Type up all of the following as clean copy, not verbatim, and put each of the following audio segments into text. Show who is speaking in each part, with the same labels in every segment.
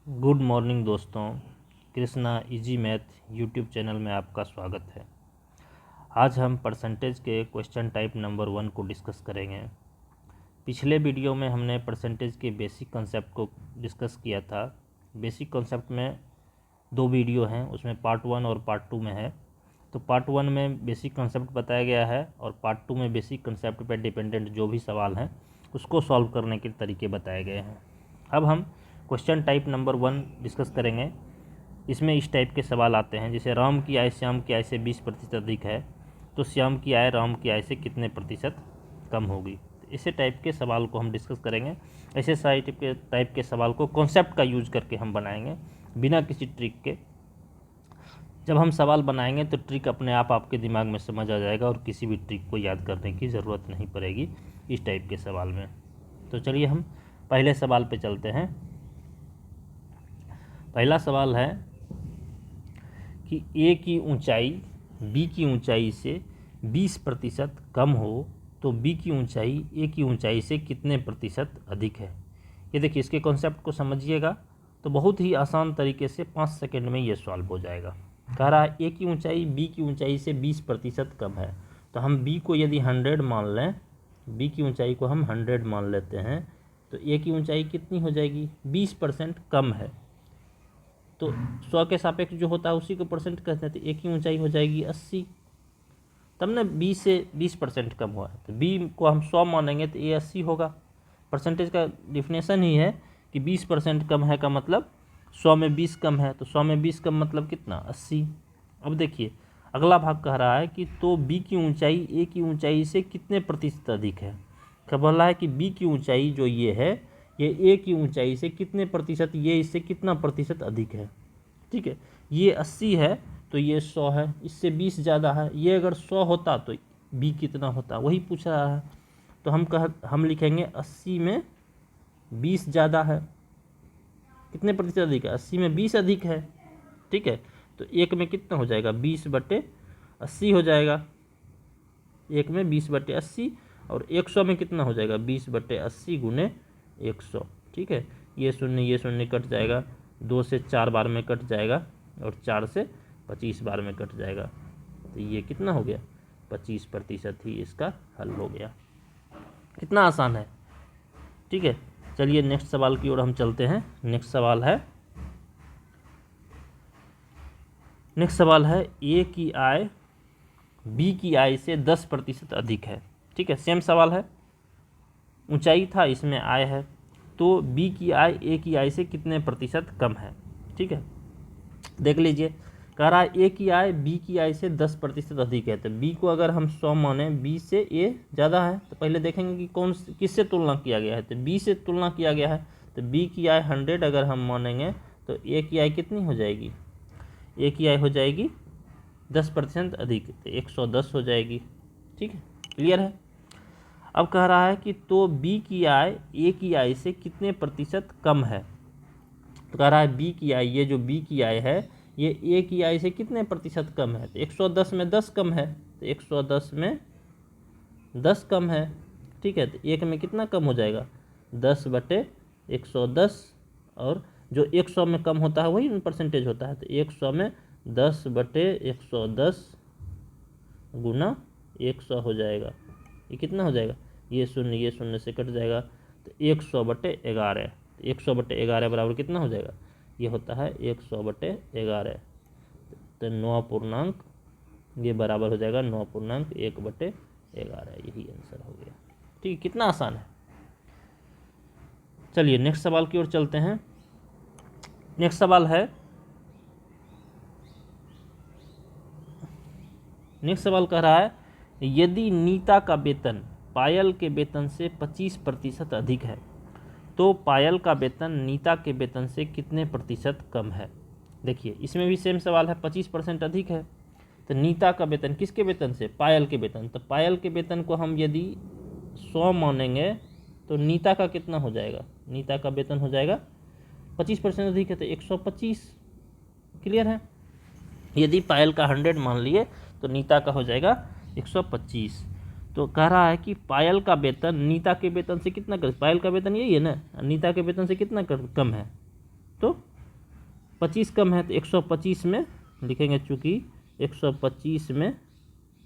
Speaker 1: Good morning दोस्तों, Krishna easy math YouTube channel में आपका स्वागत है। आज हम परसेंटेज के क्वेश्चन टाइप नंबर 1 को डिस्कस करेंगे। पिछले वीडियो में हमने परसेंटेज के बेसिक कॉन्सेप्ट को डिस्कस किया था। बेसिक कॉन्सेप्ट में 2 वीडियो हैं, उसमें पार्ट 1 और पार्ट 2 में है। तो पार्ट 1 में बेसिक कॉन्सेप्ट बताया गया है और पार्ट 2 में बेसिक कॉन्सेप्ट पर डिपेंडेंट जो भी सवाल हैं उसको सॉल्व करने के तरीके बताए गए हैं। अब हम क्वेश्चन टाइप नंबर 1 डिस्कस करेंगे। इसमें इस टाइप के सवाल आते हैं, जैसे राम की आय श्याम की आय से 20% अधिक है तो श्याम की आय राम की आय से कितने प्रतिशत कम होगी। तो इसे टाइप के सवाल को हम डिस्कस करेंगे। ऐसे सारे टाइप के सवाल को कॉन्सेप्ट का यूज करके हम बनाएंगे बिना किसी ट्रिक के। जब हम सवाल बनाएंगे तो ट्रिक अपने आप आपके दिमाग में समझ आ जाएगा और किसी भी ट्रिक को याद करने की ज़रूरत नहीं पड़ेगी इस टाइप के सवाल में। तो चलिए हम पहले सवाल पे चलते हैं। पहला सवाल है कि ए की ऊंचाई बी की ऊंचाई से 20% कम हो तो बी की ऊंचाई ए की ऊंचाई से कितने प्रतिशत अधिक है। ये देखिए, इसके कॉन्सेप्ट को समझिएगा तो बहुत ही आसान तरीके से 5 सेकंड में ये सॉल्व हो जाएगा। कह रहा है ए की ऊंचाई बी की ऊंचाई से 20% कम है, तो हम बी को यदि 100 मान लें, बी की ऊंचाई को हम 100 मान लेते हैं, तो ए की ऊंचाई कितनी हो जाएगी, 20% कम है। तो 100 के सापेक्ष जो होता है उसी को परसेंट कहते हैं, तो ए की ऊंचाई हो जाएगी 80। तब ना बी से 20% कम हुआ है, तो बी को हम 100 मानेंगे तो ए 80 होगा। परसेंटेज का डिफिनेशन ही है कि 20% कम है का मतलब 100 में 20 कम है, तो 100 में 20 कम मतलब कितना, 80। अब देखिए अगला भाग कह रहा है कि तो बी की ऊंचाई ए की ऊंचाई से कितने प्रतिशत अधिक है। क्या बोल रहा है कि बी की ऊंचाई जो ये है ये ए की ऊंचाई से कितने प्रतिशत, ये इससे कितना प्रतिशत अधिक है। ठीक है, ये 80 है तो ये 100 है, इससे 20 ज़्यादा है। ये अगर 100 होता तो बी कितना होता, वही पूछ रहा है। तो हम लिखेंगे 80 में 20 ज़्यादा है, कितने प्रतिशत अधिक है, 80 में 20 अधिक है। ठीक है, तो एक में कितना हो जाएगा, 20/80 हो जाएगा। एक में 20/80 और 100 में कितना हो जाएगा, 20/80 गुने 100। ठीक है, ये शून्य कट जाएगा, 2 से 4 बार में कट जाएगा और 4 से 25 बार में कट जाएगा। तो ये कितना हो गया, 25% ही इसका हल हो गया। कितना आसान है। ठीक है, चलिए नेक्स्ट सवाल की ओर हम चलते हैं। नेक्स्ट सवाल है ए की आय बी की आय से 10% अधिक है। ठीक है, सेम सवाल है, ऊंचाई था, इसमें आय है, तो बी की आय ए की आय से कितने प्रतिशत कम है। ठीक है, देख लीजिए, कह रहा है ए की आय बी की आय से 10% अधिक है, तो बी को अगर हम 100 माने, बी से ए ज़्यादा है, तो पहले देखेंगे कि किससे तुलना किया गया है, तो बी से तुलना किया गया है। तो बी की आय 100 अगर हम मानेंगे तो ए की आय कितनी हो जाएगी, ए की आय हो जाएगी 10% अधिक, तो 110 हो जाएगी। ठीक है, क्लियर है। अब कह रहा है कि तो बी की आय ए की आय से कितने प्रतिशत कम है। तो कह रहा है बी की आय, ये जो बी की आय है ये ए की आय से कितने प्रतिशत कम है, तो 110 में 10 कम है, तो 110 में 10 कम है। ठीक है, तो एक में कितना कम हो जाएगा, 10/110, और जो 100 में कम होता है वही परसेंटेज होता है, तो 100 में 10/110 गुना 100 हो जाएगा। ये कितना हो जाएगा, ये शून्य से कट जाएगा, तो 100/11। 100/11 बराबर कितना हो जाएगा, ये होता है 100/11, तो 9 पूर्णांक, ये बराबर हो जाएगा 9.1/11। यही आंसर हो गया। ठीक है, कितना आसान है। चलिए नेक्स्ट सवाल की ओर चलते हैं। नेक्स्ट सवाल कह रहा है यदि नीता का वेतन पायल के वेतन से 25% अधिक है तो पायल का वेतन नीता के वेतन से कितने प्रतिशत कम है। देखिए इसमें भी सेम सवाल है, 25% अधिक है, तो नीता का वेतन किसके वेतन से, पायल के वेतन, तो पायल के वेतन को हम यदि 100 मानेंगे तो नीता का कितना हो जाएगा, नीता का वेतन हो जाएगा 25% अधिक है, तो 125। क्लियर है। यदि पायल का 100 मान लिए तो नीता का हो जाएगा 125। तो कह रहा है कि पायल का वेतन नीता के वेतन से कितना कम, पायल का वेतन यही है ना, नीता के वेतन से कितना कम है, तो 25 कम है तो 125 में लिखेंगे, चूँकि 125 में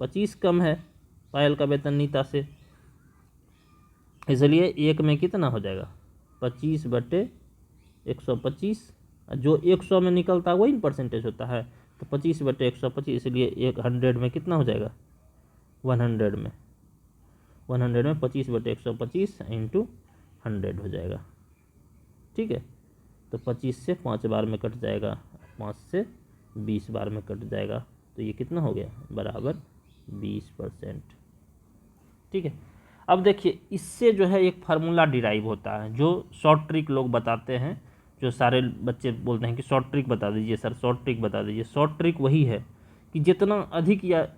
Speaker 1: 25 कम है पायल का वेतन नीता से, इसलिए एक में कितना हो जाएगा 25/125। जो 100 में निकलता है वही परसेंटेज होता है, तो 25/125, इसलिए 100 में कितना हो जाएगा 100 में 25/125 इंटू 100 हो जाएगा। ठीक है, तो 25 से 5 बार में कट जाएगा, 5 से 20 बार में कट जाएगा, तो ये कितना हो गया बराबर 20%। ठीक है, अब देखिए इससे जो है एक फार्मूला डिराइव होता है, जो शॉर्ट ट्रिक लोग बताते हैं, जो सारे बच्चे बोलते हैं कि शॉर्ट ट्रिक बता दीजिए सर, शॉर्ट ट्रिक बता दीजिए। शॉर्ट ट्रिक वही है कि जितना अधिक, या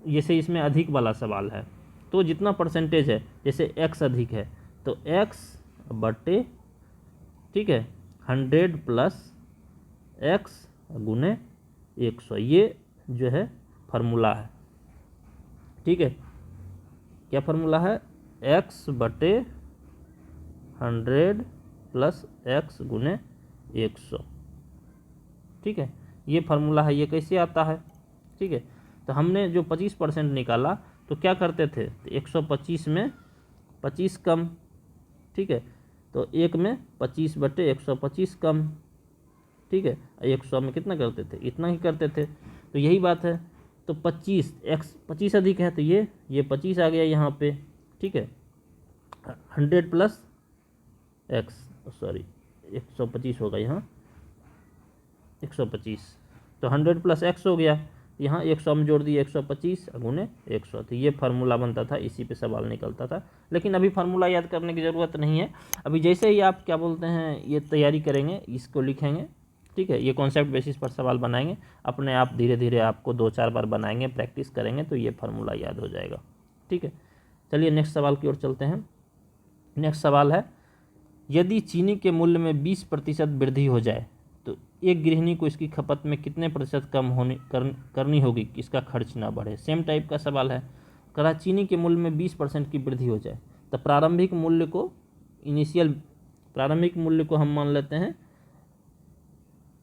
Speaker 1: जैसे इसमें अधिक वाला सवाल है तो जितना परसेंटेज है, जैसे x अधिक है तो x बटे, ठीक है, 100 प्लस x गुने 100, ये जो है फार्मूला है। ठीक है, क्या फार्मूला है, x बटे 100 प्लस x गुने 100। ठीक है, ये फार्मूला है। ये कैसे आता है, ठीक है, तो हमने जो 25% निकाला तो क्या करते थे, तो 125 में 25 कम, ठीक है, तो एक में 25/125 कम, ठीक है, 100 में कितना करते थे, इतना ही करते थे। तो यही बात है, तो 25 अधिक है तो ये 25 आ गया यहाँ पे। ठीक है, 100 प्लस x, सॉरी 125 होगा यहाँ 125, तो 100 प्लस x हो गया, यहाँ 100 में जोड़ दिए 125 गुने 100, तो ये फार्मूला बनता था, इसी पे सवाल निकलता था। लेकिन अभी फार्मूला याद करने की ज़रूरत नहीं है, अभी जैसे ही आप क्या बोलते हैं ये तैयारी करेंगे, इसको लिखेंगे, ठीक है, ये कॉन्सेप्ट बेसिस पर सवाल बनाएंगे, अपने आप धीरे धीरे आपको 2-4 बार बनाएंगे, प्रैक्टिस करेंगे तो ये फार्मूला याद हो जाएगा। ठीक है, चलिए नेक्स्ट सवाल की ओर चलते हैं। नेक्स्ट सवाल है, यदि चीनी के मूल्य में 20% वृद्धि हो जाए तो एक गृहिणी को इसकी खपत में कितने प्रतिशत कम करनी होगी कि इसका खर्च ना बढ़े। सेम टाइप का सवाल है, करा चीनी के मूल्य में 20% की वृद्धि हो जाए तो प्रारंभिक मूल्य को, प्रारंभिक मूल्य को हम मान लेते हैं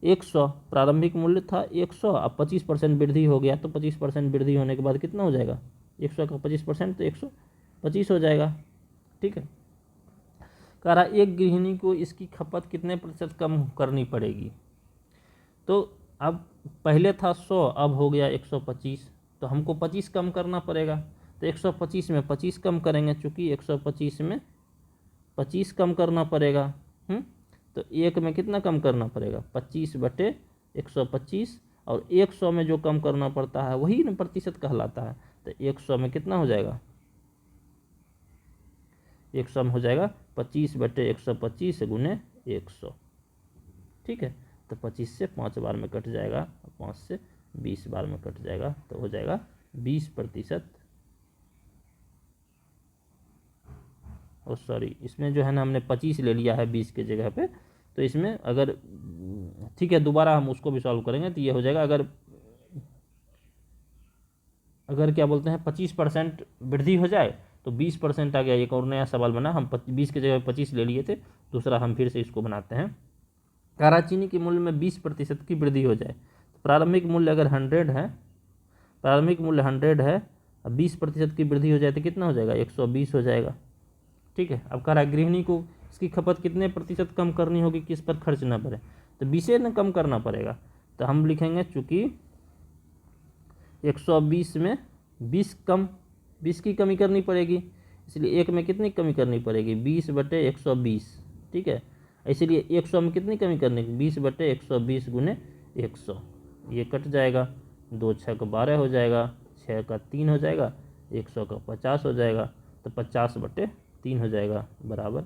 Speaker 1: 100, प्रारंभिक मूल्य था 100, अब 25% वृद्धि हो गया तो 25% वृद्धि होने के बाद कितना हो जाएगा, 100 का 25% तो 125 हो जाएगा। ठीक है, कह रहा एक गृहिणी को इसकी खपत कितने प्रतिशत कम करनी पड़ेगी, तो अब पहले था 100, अब हो गया 125, तो हमको 25 कम करना पड़ेगा, तो 125 में 25 कम करेंगे, चूँकि 125 में 25 कम करना पड़ेगा। तो एक में कितना कम करना पड़ेगा, 25/125, और 100 में जो कम करना पड़ता है वही न प्रतिशत कहलाता है, तो 100 में कितना हो जाएगा, 100 में हो जाएगा 25/125 गुने 100। ठीक है, तो 25 से 5 बार में कट जाएगा, 5 से 20 बार में कट जाएगा, तो हो जाएगा 20%। और सॉरी, इसमें जो है ना हमने 25 ले लिया है 20 के जगह पे, तो इसमें अगर, ठीक है, दोबारा हम उसको भी सॉल्व करेंगे तो ये हो जाएगा, अगर क्या बोलते हैं 25% वृद्धि हो जाए तो 20% आ गया। एक और नया सवाल बना, हम 20 के जगह 25 ले लिए थे, दूसरा हम फिर से इसको बनाते हैं। कारा चीनी के मूल्य में 20% की वृद्धि हो जाए तो प्रारंभिक मूल्य अगर 100 है, प्रारंभिक मूल्य 100 है, अब 20% की वृद्धि हो जाए तो कितना हो जाएगा, 120 हो जाएगा। ठीक है, अब कह रहा है गृहिणी को इसकी खपत कितने प्रतिशत कम करनी होगी कि इस पर खर्च ना बढ़े, तो 20 न कम करना पड़ेगा, तो हम लिखेंगे चूँकि 120 में 20 की कमी करनी पड़ेगी, इसलिए एक में कितनी कमी करनी पड़ेगी, 20/120। ठीक है, इसलिए 100 में कितनी कमी करनी, 20/120 गुने 100, ये कट जाएगा, 2 6 का 12 हो जाएगा, 6 का 3 हो जाएगा, 100 का 50 हो जाएगा, तो 50/3 हो जाएगा बराबर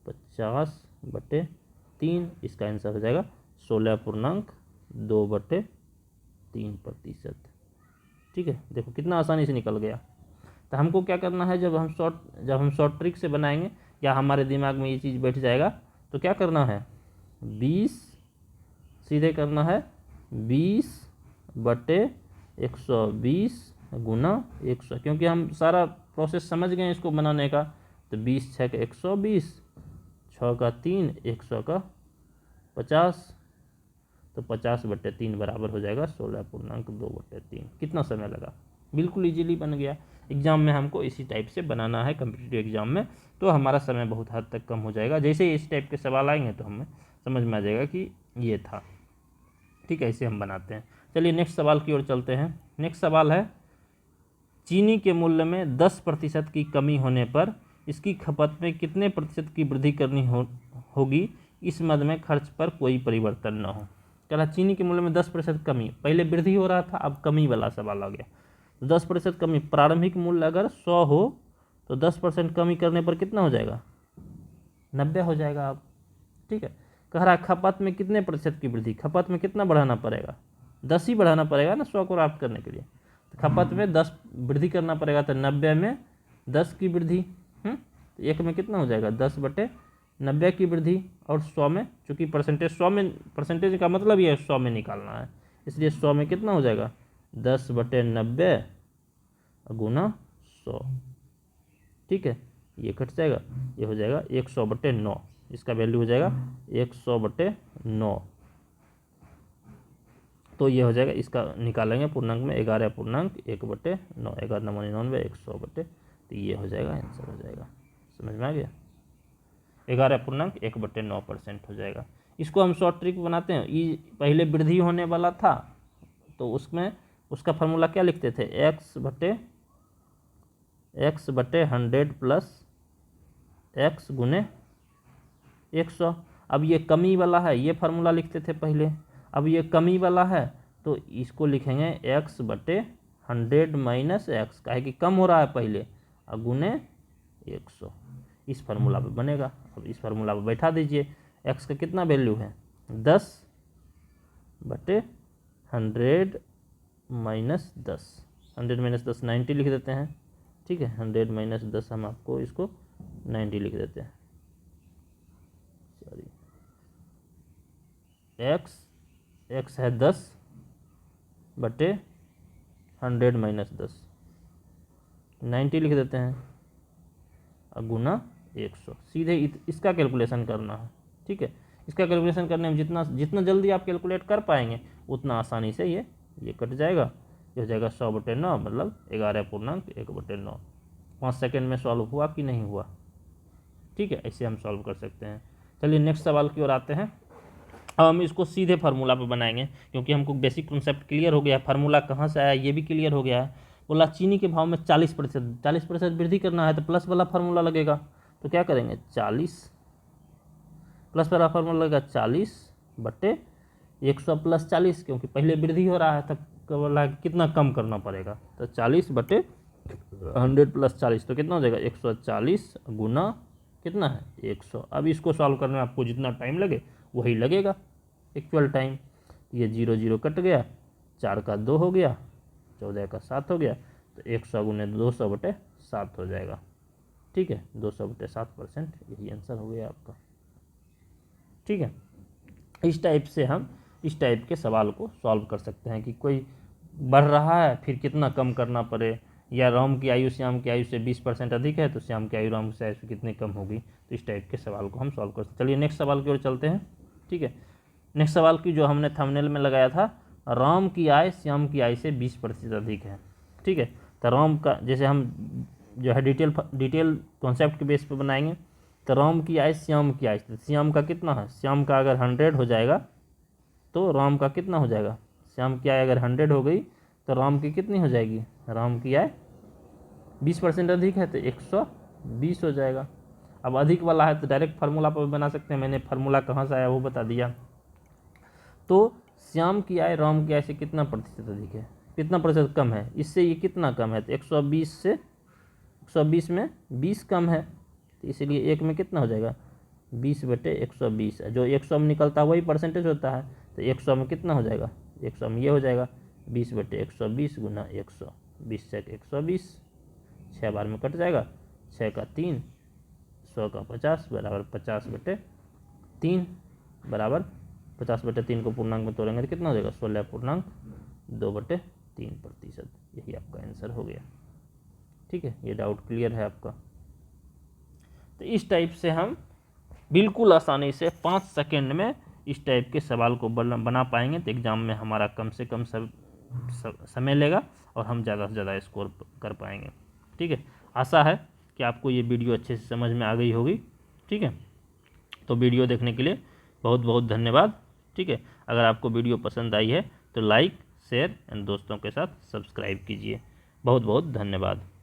Speaker 1: 50/3। इसका आंसर हो जाएगा 16.2/3%। ठीक है, देखो कितना आसानी से निकल गया। तो हमको क्या करना है, जब हम शॉर्ट ट्रिक से बनाएंगे या हमारे दिमाग में ये चीज़ बैठ जाएगा तो क्या करना है, 20 सीधे करना है 20/120 गुना 100, क्योंकि हम सारा प्रोसेस समझ गए इसको बनाने का। तो 20 6 का 120, 6 का 3, 100 का 50, तो 50/3 बराबर हो जाएगा 16.2/3। कितना समय लगा, बिल्कुल इजीली बन गया। एग्ज़ाम में हमको इसी टाइप से बनाना है कम्पिटिटिव एग्ज़ाम में, तो हमारा समय बहुत हद तक कम हो जाएगा। जैसे ही इस टाइप के सवाल आएंगे तो हमें समझ में आ जाएगा कि ये था। ठीक है, ऐसे हम बनाते हैं। चलिए नेक्स्ट सवाल की ओर चलते हैं। नेक्स्ट सवाल है, चीनी के मूल्य में 10% की कमी होने पर इसकी खपत में कितने प्रतिशत की वृद्धि करनी होगी इस मद में खर्च पर कोई परिवर्तन न हो। कह रहा चीनी के मूल्य में 10% कमी, पहले वृद्धि हो रहा था, अब कमी वाला सवाल आ गया। 10% कमी, प्रारंभिक मूल्य अगर 100 हो तो 10% कमी करने पर कितना हो जाएगा, 90 हो जाएगा अब। ठीक है, कह रहा खपत में कितने प्रतिशत की वृद्धि, खपत में कितना बढ़ाना पड़ेगा, 10 ही बढ़ाना पड़ेगा ना 100 को प्राप्त करने के लिए। तो खपत में 10 वृद्धि करना पड़ेगा, तो 90 में 10 की वृद्धि, तो एक में कितना हो जाएगा 10/90 की वृद्धि, और 100 में, चूँकि परसेंटेज 100 में, परसेंटेज का मतलब ये 100 में निकालना है, इसलिए 100 में कितना हो जाएगा 10/90 गुना 100। ठीक है, ये कट जाएगा, ये हो जाएगा 100/9, इसका वैल्यू हो जाएगा 100/9। तो ये हो जाएगा, इसका निकालेंगे पूर्णांक में 11.1/9, 11×99 100/, तो ये हो जाएगा, आंसर हो जाएगा। समझ में आ गया, 11.1/9% हो जाएगा। इसको हम शॉर्ट ट्रिक बनाते हैं। ये पहले वृद्धि होने वाला था तो उसमें उसका फार्मूला क्या लिखते थे, x/100 प्लस x गुने 100। अब ये कमी वाला है, ये फार्मूला लिखते थे पहले। अब ये कमी वाला है तो इसको लिखेंगे x/100 माइनस x, काहे कि कम हो रहा है पहले, और गुने 100। इस फार्मूला पे बनेगा। अब इस फार्मूला पे बैठा दीजिए, x का कितना वैल्यू है 10/100 माइनस 10, 100 माइनस 10 90 लिख देते हैं। ठीक है, 100 माइनस 10 हम आपको इसको 90 लिख देते हैं। सॉरी, x है 10/100 माइनस 10, 90 लिख देते हैं, और गुना 100। सीधे इसका कैलकुलेशन करना है। ठीक है, इसका कैलकुलेशन करने में जितना जल्दी आप कैलकुलेट कर पाएंगे उतना आसानी से ये कट जाएगा। ये हो जाएगा 100/9, मतलब 11.1/9। 5 सेकेंड में सॉल्व हुआ कि नहीं हुआ। ठीक है, ऐसे हम सॉल्व कर सकते हैं। चलिए नेक्स्ट सवाल की ओर आते हैं। अब हम इसको सीधे फार्मूला पे बनाएंगे, क्योंकि हमको बेसिक कॉन्सेप्ट क्लियर हो गया है, फार्मूला कहाँ से आया ये भी क्लियर हो गया है। बोला चीनी के भाव में 40% वृद्धि करना है तो प्लस वाला फार्मूला लगेगा। तो क्या करेंगे, 40 प्लस वाला फार्मूला लगेगा 40/100 प्लस 40, क्योंकि पहले वृद्धि हो रहा है तब बोला कितना कम करना पड़ेगा, तो 40/100 प्लस 40, तो कितना हो जाएगा 140 गुना कितना है 100। अब इसको सॉल्व करने में आपको जितना टाइम लगे वही लगेगा एक्चुअल टाइम। ये 0 0 कट गया, 4 का 2 हो गया, 14 का 7 हो गया, तो 100 गुने 200/7 हो जाएगा। ठीक है, 200/7%, यही आंसर हो गया आपका। ठीक है, इस टाइप से हम इस टाइप के सवाल को सॉल्व कर सकते हैं कि कोई बढ़ रहा है फिर कितना कम करना पड़े, या राम की आयु श्याम की आयु से 20% अधिक है तो श्याम की आयु राम की आयु से कितनी कम होगी। तो इस टाइप के सवाल को हम सॉल्व कर सकते हैं। चलिए नेक्स्ट सवाल की ओर चलते हैं। ठीक है, नेक्स्ट सवाल की जो हमने थंबनेल में लगाया था, राम की आय श्याम की आय से 20% अधिक है। ठीक है, तो राम का जैसे हम जो है डिटेल कॉन्सेप्ट के बेस पे बनाएंगे, तो राम की आय श्याम की आय, श्याम का कितना है, श्याम का अगर 100 हो जाएगा तो राम का कितना हो जाएगा, श्याम की आय अगर 100 हो गई तो राम की कितनी हो जाएगी, राम की आय 20% अधिक है तो 120 हो जाएगा। अब अधिक वाला है तो डायरेक्ट फार्मूला पर बना सकते हैं, मैंने फार्मूला कहाँ से आया वो बता दिया। तो श्याम की आय राम की आय से कितना प्रतिशत अधिक है, कितना प्रतिशत कम है, इससे ये कितना कम है, तो 120 से 120 में 20 कम है, तो इसलिए एक में कितना हो जाएगा 20/120, जो 100 में निकलता है वही परसेंटेज होता है, तो 100 में कितना हो जाएगा, 100 में ये हो जाएगा 20/120 गुना 100, 20 से 120, 6 बार में कट जाएगा, 6 का 3, 100 का 50 बराबर 50/3 बराबर 50/3 को पूर्णांक में तोड़ेंगे तो कितना हो जाएगा 16.2/3%। यही आपका आंसर हो गया। ठीक है, ये डाउट क्लियर है आपका। तो इस टाइप से हम बिल्कुल आसानी से 5 सेकेंड में इस टाइप के सवाल को बना पाएंगे तो एग्ज़ाम में हमारा कम से कम समय लेगा और हम ज़्यादा से ज़्यादा स्कोर कर पाएंगे। ठीक है, आशा है कि आपको ये वीडियो अच्छे से समझ में आ गई होगी। ठीक है, तो वीडियो देखने के लिए बहुत बहुत धन्यवाद। ठीक है, अगर आपको वीडियो पसंद आई है तो लाइक, शेयर एंड दोस्तों के साथ सब्सक्राइब कीजिए। बहुत बहुत धन्यवाद।